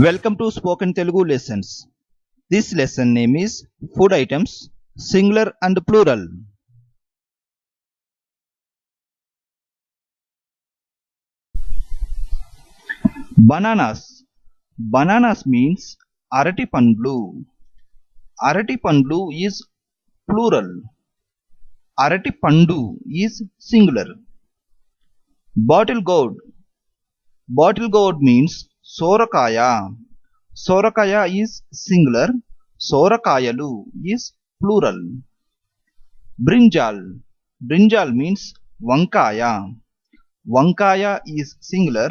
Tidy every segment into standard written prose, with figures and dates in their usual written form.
Welcome to Spoken Telugu Lessons. This lesson name is Food Items, Singular and Plural. Bananas. Bananas means arati pandlu. Arati pandlu is plural. Arati pandu is singular. Bottle gourd. Bottle gourd means Sorakaya. Sorakaya is singular. Sorakayalu is plural. Brinjal. Brinjal means Vankaya. Vankaya is singular.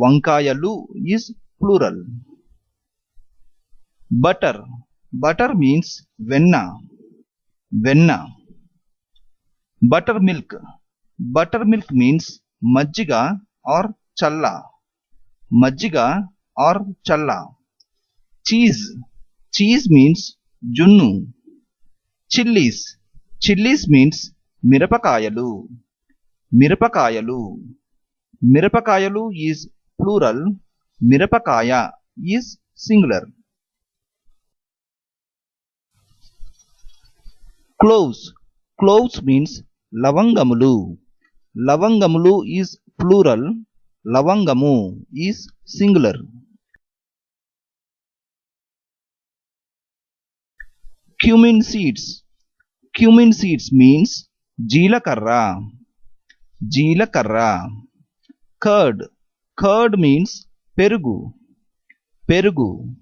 Vankayalu is plural. Butter. Butter means Venna. Venna. Buttermilk. Buttermilk means Majjiga or Challa. Majjiga or Challa. Cheese. Cheese means Junnu. Chillies. Chillies means Mirapakayalu. Mirapakayalu. Mirapakayalu is plural. Mirapakaya is singular. Cloves. Cloves means Lavangamulu. Lavangamulu is plural. Lavangamu is singular. Cumin seeds. Cumin seeds means Jeelakarra. Jeelakarra. Curd. Curd means Perugu. Perugu.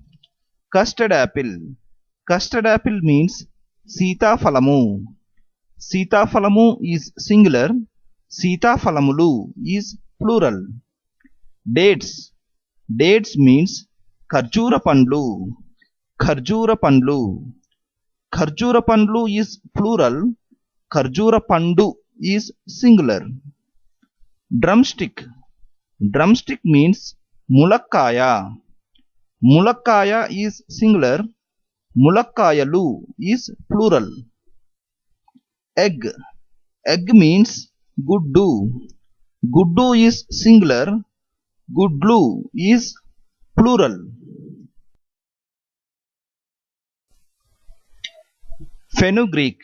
Custard apple. Custard apple means Sitafalamu. Sitafalamu is singular. Sitafalamulu is plural. Dates. Dates means Kharjura Pandlu. Kharjura Pandlu. Kharjura Pandlu is plural. Kharjura Pandu is singular. Drumstick. Drumstick means Mulakkaya. Mulakkaya is singular. Mulakkayalu is plural. Egg. Egg means Guddu. Guddu is singular. Gudlu is plural. Fenugreek.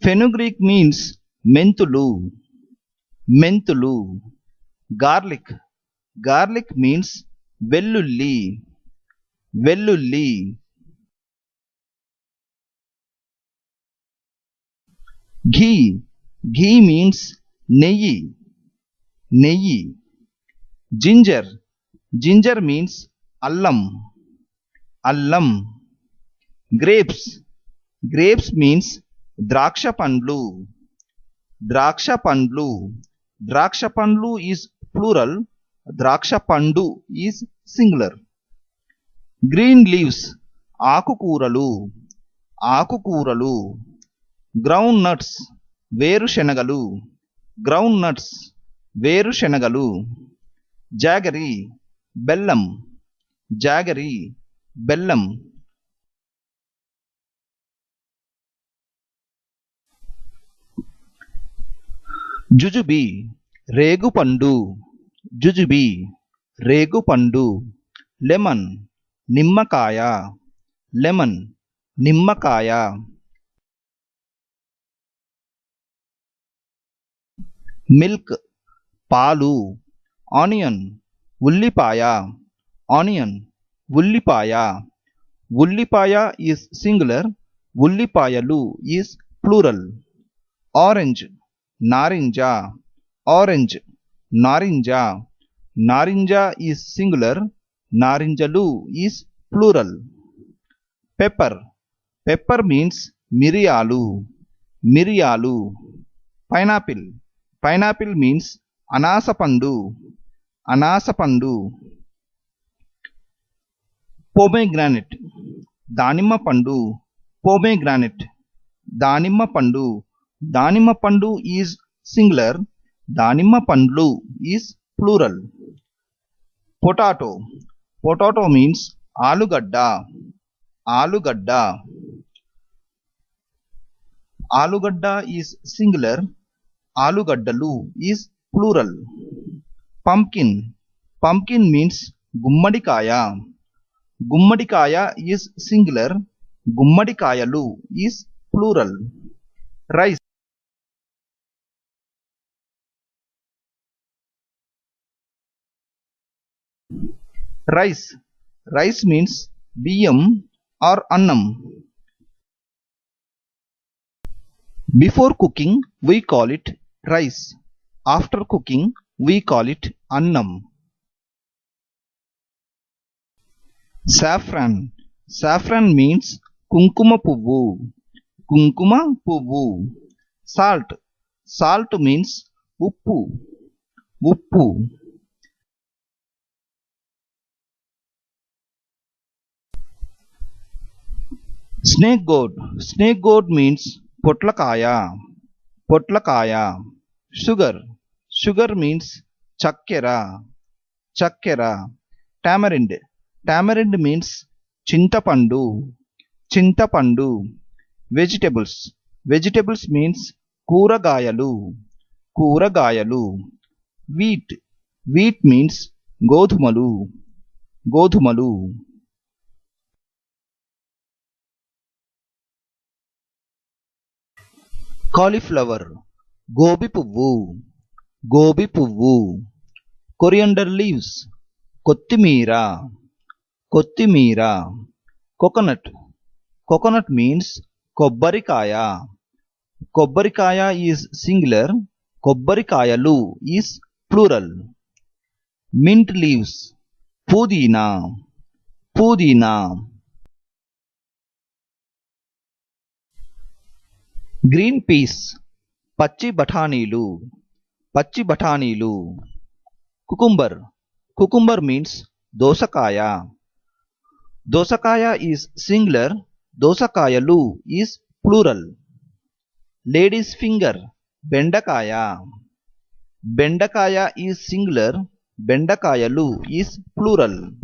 Fenugreek means Mentulu. Mentulu. Garlic. Garlic means Vellulli. Vellulli. Ghee. Ghee means Neyi. Neyi. Ginger. Ginger means Allam. Allam. Grapes. Grapes means Draksha Pandlu. Draksha Pandlu. Draksha Pandlu is plural. Draksha Pandu is singular. Green leaves. Akukuralu. Akukuralu. Ground nuts. Verushenagalu. Ground nuts. Verushenagalu. Jaggery. Bellam. Jaggery. Bellam. Jujube. Regu Pandu. Jujube. Regu Pandu. Lemon. Nimmakaya. Lemon. Nimmakaya. Milk. Palu. Onion. Ullipaya. Onion. Ullipaya. Ullipaya is singular. Ullipayalu is plural. Orange. Narinja. Orange. Narinja. Narinja is singular. Narinjalu is plural. Pepper. Pepper means Miriyalu. Miriyalu. Pineapple. Pineapple means Anasapandu. Anasapandu. Pomegranate. Danimma Pandu. Pomegranate. Danimma Pandu. Danimma Pandu is singular. Danimma Pandlu is plural. Potato. Potato means Alugadda. Alugadda. Alugadda is singular. Alugaddalu is plural. Pumpkin. Pumpkin means Gummadikaya. Gummadikaya is singular. Gummadikayalu is plural. Rice. Rice. Rice means biyam or annam. Before cooking, we call it rice. After cooking, we call it annam. Saffron. Saffron means kunkuma puvu. Kunkuma puvu. Salt. Salt means uppu. Uppu. Snake gourd. Snake gourd means potlakaya. Potlakaya. Sugar. Sugar means chakkera. Chakkera. Tamarind. Tamarind means chintapandu. Chintapandu. Vegetables. Vegetables means కూరగాయలు. కూరగాయలు. Wheat. Wheat means గోధుమలు. గోధుమలు. Cauliflower. Gobi పువ్వు. గోబి పువ్వు. Coriander leaves. కొత్తిమీర. కొత్తిమీర. Coconut. Coconut means కొబ్బరికాయ. కొబ్బరికాయ is singular. కొబ్బరికాయలు is plural. Mint leaves. పుదీనా. పుదీనా. Green peas. పచ్చి బఠానీలు. పచ్చి బఠానీలు. కుకుంబర్. కుకుంబర్ మీన్స్ దోసకాయ. దోసకాయ is singular. దోసకాయలు is plural. Ladies finger. బెండకాయ. బెండకాయ is singular. బెండకాయలు is plural.